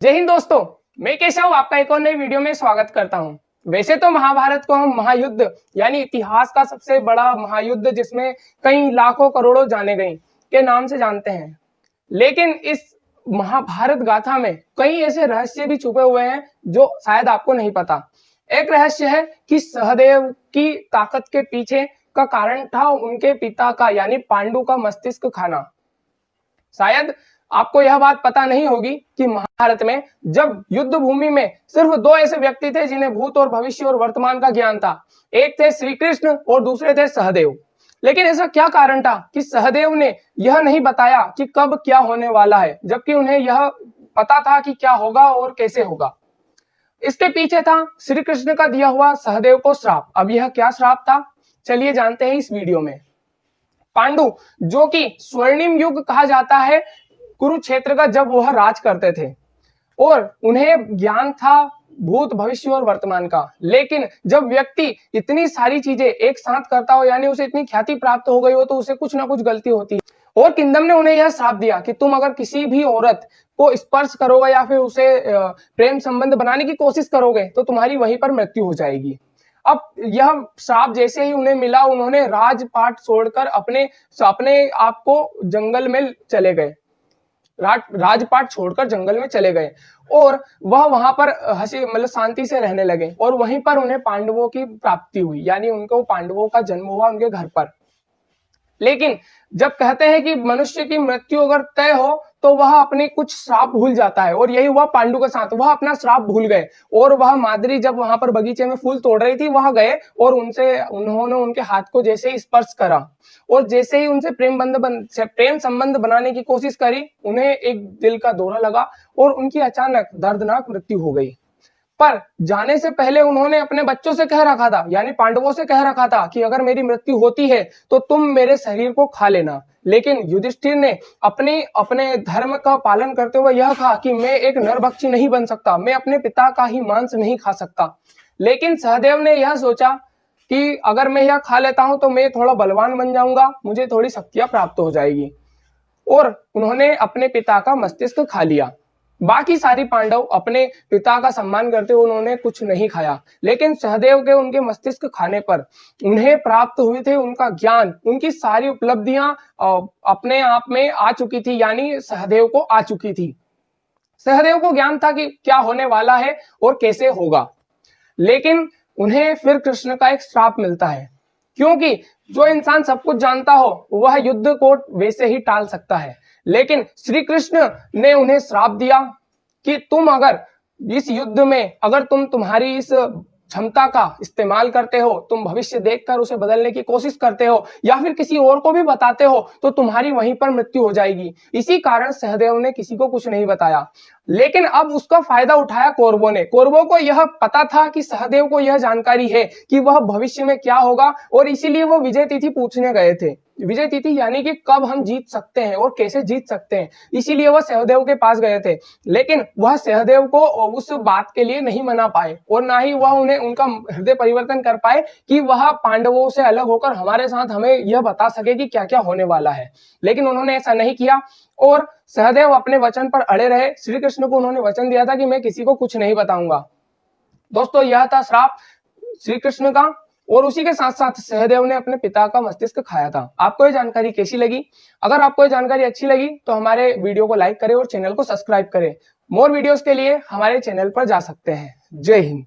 जय हिंद दोस्तों, मैं केशव आपका एक और नई वीडियो में स्वागत करता हूं। वैसे तो महाभारत को हम महायुद्ध यानी इतिहास का सबसे बड़ा महायुद्ध जिसमें कई लाखों करोड़ों जाने गए के नाम से जानते हैं, लेकिन इस महाभारत गाथा में कई ऐसे रहस्य भी छुपे हुए हैं जो शायद आपको नहीं पता। एक रहस्य है कि सहदेव की ताकत के पीछे का कारण था उनके पिता का यानी पांडु का मस्तिष्क खाना। शायद आपको यह बात पता नहीं होगी कि महाभारत में जब युद्ध भूमि में सिर्फ दो ऐसे व्यक्ति थे जिन्हें भूत और भविष्य और वर्तमान का ज्ञान था। एक थे श्री कृष्ण और दूसरे थे सहदेव। लेकिन ऐसा क्या कारण था कि सहदेव ने यह नहीं बताया कि कब क्या होने वाला है, जबकि उन्हें यह पता था कि क्या होगा और कैसे होगा। इसके पीछे था श्री कृष्ण का दिया हुआ सहदेव को श्राप। अब यह क्या श्राप था, चलिए जानते हैं इस वीडियो में। पांडु, जो कि स्वर्णिम युग कहा जाता है कुरुक्षेत्र का, जब वह राज करते थे और उन्हें ज्ञान था भूत भविष्य और वर्तमान का, लेकिन जब व्यक्ति इतनी सारी चीजें एक साथ करता हो यानी उसे इतनी ख्याति प्राप्त हो गई हो तो उसे कुछ ना कुछ गलती होती है। और किंगडम ने उन्हें यह श्राप दिया कि तुम अगर किसी भी औरत को स्पर्श करोगे या फिर उसे प्रेम संबंध बनाने की कोशिश करोगे तो तुम्हारी वहीं पर मृत्यु हो जाएगी। अब यह श्राप जैसे ही उन्हें मिला, उन्होंने राजपाट छोड़कर अपने आप को जंगल में चले गए, राजपाट छोड़कर जंगल में चले गए और वह वहां पर हंसी मतलब शांति से रहने लगे। और वहीं पर उन्हें पांडवों की प्राप्ति हुई, यानी उनको पांडवों का जन्म हुआ उनके घर पर। लेकिन जब कहते हैं कि मनुष्य की मृत्यु अगर तय हो तो वह अपने कुछ श्राप भूल जाता है, और यही हुआ पांडु के साथ। वह अपना श्राप भूल गए और वह माद्री जब वहां पर बगीचे में फूल तोड़ रही थी वहां गए और उन्होंने उनके हाथ को जैसे ही स्पर्श करा और जैसे ही उनसे प्रेम संबंध बनाने की कोशिश करी, उन्हें एक दिल का दौरा लगा और उनकी अचानक दर्दनाक मृत्यु हो गई। पर जाने से पहले उन्होंने अपने बच्चों से कह रखा था, यानी पांडवों से कह रखा था कि अगर मेरी मृत्यु होती है तो तुम मेरे शरीर को खा लेना। लेकिन युधिष्ठिर ने अपने धर्म का पालन करते हुए यह कहा कि मैं एक नरभक्षी नहीं बन सकता, मैं अपने पिता का ही मांस नहीं खा सकता। लेकिन सहदेव ने यह सोचा कि अगर मैं यह खा लेता हूं तो मैं थोड़ा बलवान बन जाऊंगा, मुझे थोड़ी शक्तियां प्राप्त हो जाएगी, और उन्होंने अपने पिता का मस्तिष्क खा लिया। बाकी सारी पांडव अपने पिता का सम्मान करते हुए उन्होंने कुछ नहीं खाया, लेकिन सहदेव के उनके मस्तिष्क खाने पर उन्हें प्राप्त हुए थे उनका ज्ञान, उनकी सारी उपलब्धियां अपने आप में आ चुकी थी, यानी सहदेव को आ चुकी थी। सहदेव को ज्ञान था कि क्या होने वाला है और कैसे होगा। लेकिन उन्हें फिर कृष्ण का एक श्राप मिलता है, क्योंकि जो इंसान सब कुछ जानता हो वह युद्ध को वैसे ही टाल सकता है। लेकिन श्री कृष्ण ने उन्हें श्राप दिया कि तुम अगर इस युद्ध में अगर तुम्हारी इस क्षमता का इस्तेमाल करते हो, तुम भविष्य देखकर उसे बदलने की कोशिश करते हो या फिर किसी और को भी बताते हो तो तुम्हारी वहीं पर मृत्यु हो जाएगी। इसी कारण सहदेव ने किसी को कुछ नहीं बताया। लेकिन अब उसका फायदा उठाया कौरवों ने। कौरवों को यह पता था कि सहदेव को यह जानकारी है कि वह भविष्य में क्या होगा, और इसीलिए वो विजय तिथि पूछने गए थे। विजय तिथि यानी कि कब हम जीत सकते हैं और कैसे जीत सकते हैं, इसीलिए वह सहदेव के पास गए थे। लेकिन वह सहदेव को उस बात के लिए नहीं मना पाए और ना ही वह उन्हें उनका हृदय परिवर्तन कर पाए कि वह पांडवों से अलग होकर हमारे साथ हमें यह बता सके कि क्या क्या होने वाला है। लेकिन उन्होंने ऐसा नहीं किया और सहदेव अपने वचन पर अड़े रहे। श्री कृष्ण को उन्होंने वचन दिया था कि मैं किसी को कुछ नहीं बताऊंगा। दोस्तों, यह था श्राप श्री कृष्ण का, और उसी के साथ साथ सहदेव ने अपने पिता का मस्तिष्क खाया था। आपको ये जानकारी कैसी लगी? अगर आपको ये जानकारी अच्छी लगी तो हमारे वीडियो को लाइक करें और चैनल को सब्सक्राइब करें। मोर वीडियोस के लिए हमारे चैनल पर जा सकते हैं। जय हिंद।